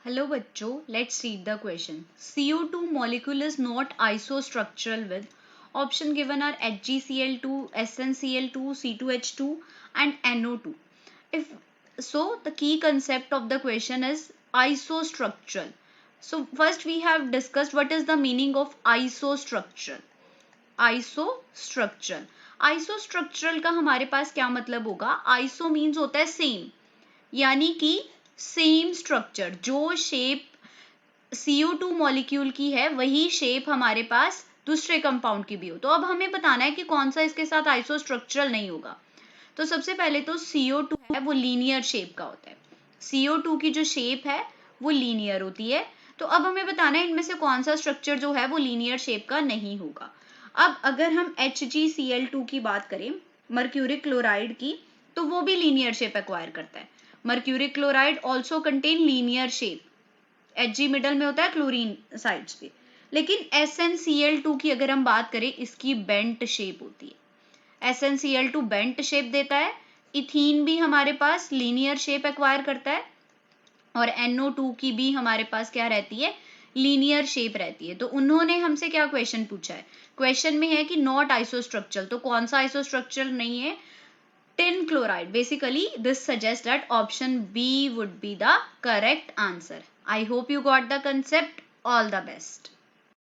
Hello बच्चों, let's read the question. CO2 molecule is not isostructural with option given are HgCl2, SnCl2, C2H2 and NO2. If so, the key concept of the question is isostructural. So first we have discussed what is the meaning of isostructural. आइसोस्ट्रक्चरल आइसोस्ट्रक्चरल का हमारे पास क्या मतलब होगा? Iso means होता है same, यानी कि same structure, जो शेप CO2 मॉलिक्यूल की है वही शेप हमारे पास दूसरे कंपाउंड की भी हो. तो अब हमें बताना है कि कौन सा इसके साथ आइसोस्ट्रक्चरल नहीं होगा. तो सबसे पहले तो CO2 है वो लीनियर शेप का होता है. CO2 की जो शेप है वो लीनियर होती है. तो अब हमें बताना है इनमें से कौन सा स्ट्रक्चर जो है वो लीनियर शेप का नहीं होगा. अब अगर हम HgCl2 की बात करें, मर्क्यूरिक क्लोराइड की, तो वो भी लीनियर शेप एक्वायर करता है. Mercuric chloride also contain linear shape. Hg middle में होता है, क्लोरीन साइड्स पे. लेकिन SnCl2 की अगर हम बात करें, इसकी बेंट शेप होती है. SnCl2 बेंट शेप देता है. इथीन भी हमारे पास लीनियर शेप एक्वायर करता है और NO2 की भी हमारे पास क्या रहती है? लीनियर शेप रहती है. तो उन्होंने हमसे क्या क्वेश्चन पूछा है? क्वेश्चन में है कि नॉट आइसोस्ट्रक्चरल. तो कौन सा आइसोस्ट्रक्चरल नहीं है? Tin chloride. Basically, this suggests that option B would be the correct answer. I hope you got the concept. All the best.